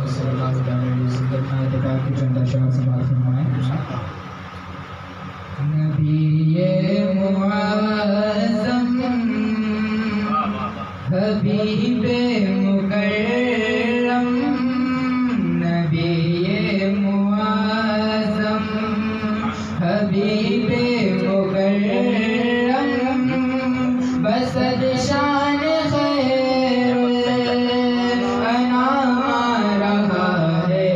صلی اللہ علیہ وسلم آیت پاک کی چند اشعار سماعت فرمائیں۔ نبی معظم حبیب مکرم، نبی معظم حبیب مکرم، بسد شان خیر انعام رہا ہے۔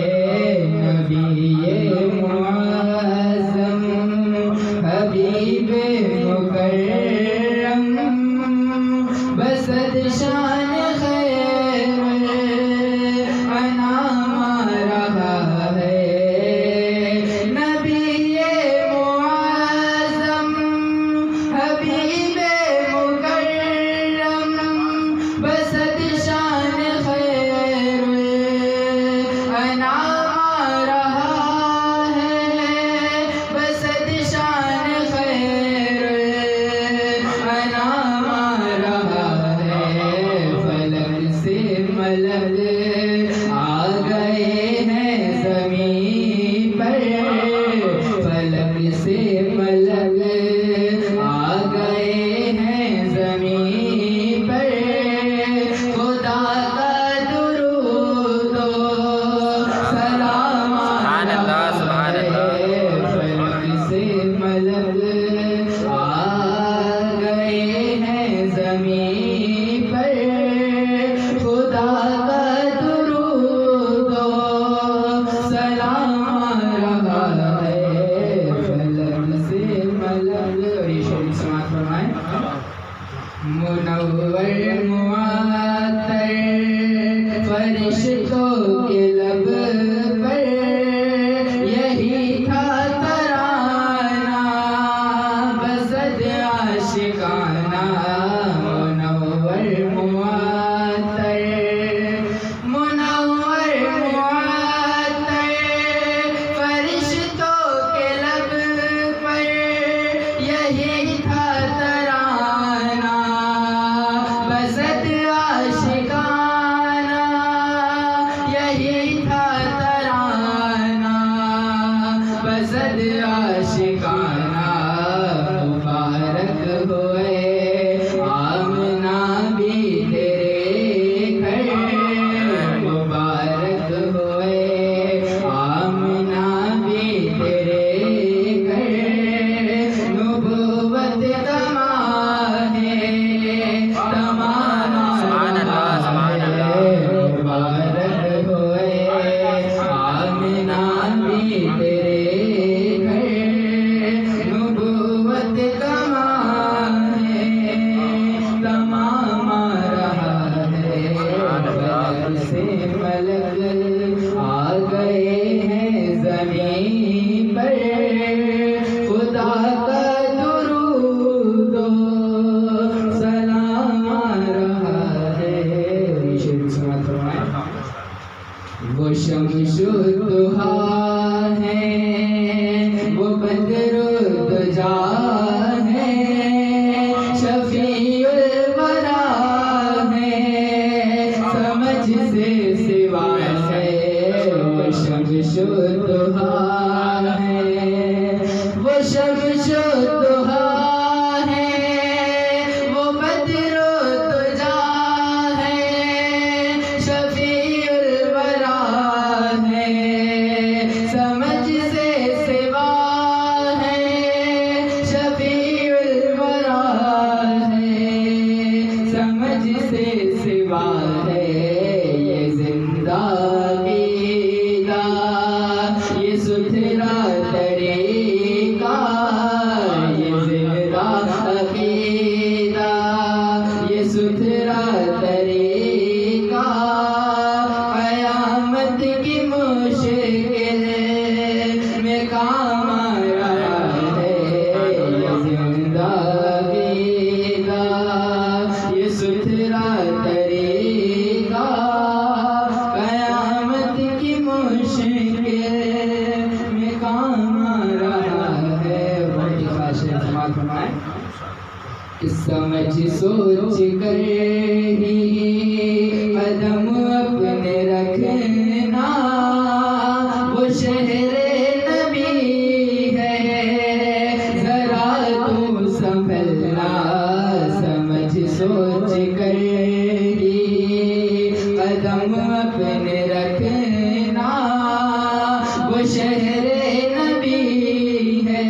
نبی معظم حبیب مکرم، بسد شان خیر انعام رہا ہے۔ نبی معظم حبیب مکرم، بسد شان خیر انعام رہا ہے، بسد شان خیر انعام رہا ہے۔ فلک سے ملک آ گئے ہیں زمین پر، فلک سے ملک آ گئے ہیں زمین پر، خدا کا درود و سلام سبحان اللہ۔ فلک سے ملک آ گئے ہیں زمین پر، خدا کا درود و سلام رہا ہے۔ فلک سے ملک، اور یہ شعر سماعت فرمائیں۔ منور معطر فرشتوں کے لب پر، یہی تھا ترانہ بسد عاشقانہ۔ منور معطر، منور معطر فرشتوں کے لب پر، یہی تھا ترانہ بسد عاشقانہ، یہی تھا ترانہ بسد عاشقانہ۔ مبارک ہوئے آمنہ بھی تیرے گھر، مبارک ہوئے آمنہ بھی تیرے گھر، نبوت کا ماہ تمام سبحان اللہ، سبحان اللہ۔ مبارک ہوئے آمنہ بھی تیرے گھر، نبوت کا ماہ تمام رہا ہے۔ فلک سے ملک آ گئے ہیں زمین پر، خدا کا درود و سلام رہا ہے۔ یہ شعر سماعت فرمائیں۔ وہ شمس الضحیٰ ہے، وہ بدر الدجا ہے، شفیع الورا ہے، سمجھ سے سوا ہے۔ وہ شمس الضحیٰ ہے، وہ شمس الضحیٰ ہے، وہ بدر الدجا ہے، شفیع الورا ہے، سمجھ سے سوا ہے، شفیع الورا ہے، سمجھ سے سوا ہے۔ یہ زندہ عقیدہ، یہ ستھرا طریقہ، یہ زندہ عقیدہ، یہ ستھرا طریقہ، قیامت کی مشکل میں کام آ رہا ہے۔ یہ زندہ عقیدہ، یہ ستھرا طریقہ، قیامت کی مشکل میں کام آ رہا ہے۔ بہت ہی خاص ہے، سماعت فرمائیں۔ سمجھ سوچ کر ہی قدم اپنے رکھنے رکھنا وہ شہر نبی ہے ذرا تو سنبھلنا سمجھ سوچ کر ہی قدم اپنے رکھنا وہ شہر نبی ہے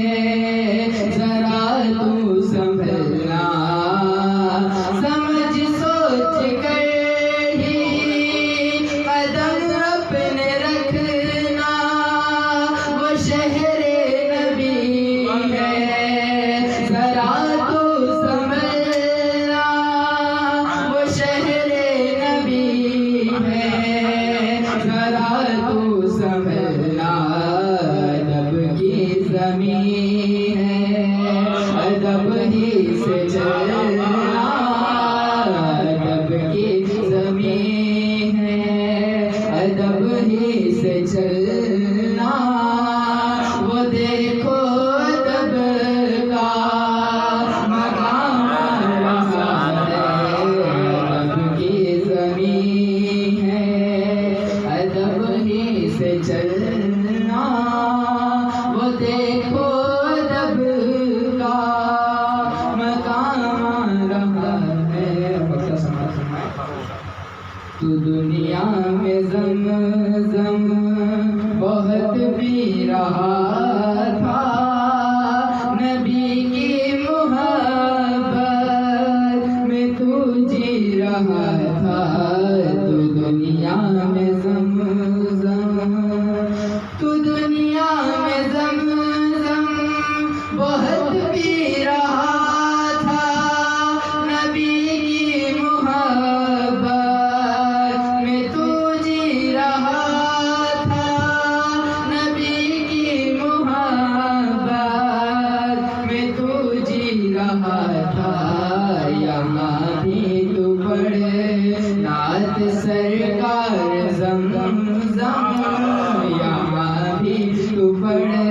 ذرا تو سنبھلنا سمجھ سوچ کر ہی قدم اپنے رکھنا وہ شہر نبی ہے ذرا تو سنبھلنا وہ شہر نبی ہے ذرا تو سنبھلنا ادب کی زمین ہے ادب ہی سے چلنا ادب کی زمین ہے ادب ہی سے چلنا وہ دیکھو ادب کا مقام رہا ہے ادب کی زمین ہے ادب ہی سے چلنا وہ دیکھو ادب کا مقام رہا ہے تو دنیا میں زمزم بہت پی رہا تھا نبی کی محبت میں تو جی رہا تھا تو دنیا میں زمزم تو دنیا میں زمزم بہت پی رہا تھا نبی کی محبت میں تو جی رہا تھا نبی کی محبت میں تو جی رہا تھا یہاں بھی تو پڑھے نعت سرکار زمزم یہاں بھی تو پڑھے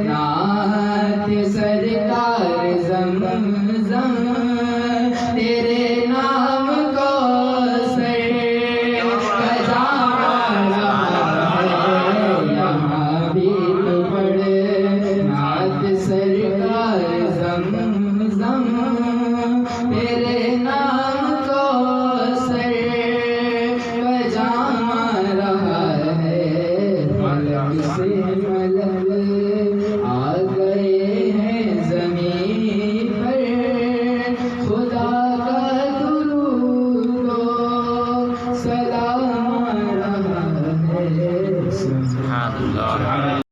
نعت سرکار زمزم تیرے نام کو سر کجا رہا ہے یہاں بھی تو پڑھے نعت سرکار زمزم تیرے نام کو سر کجا رہا ہے ملک سے ملک آ گئے ہیں زمین پر خدا کا درود و سلام رہا ہے سبحان اللہ.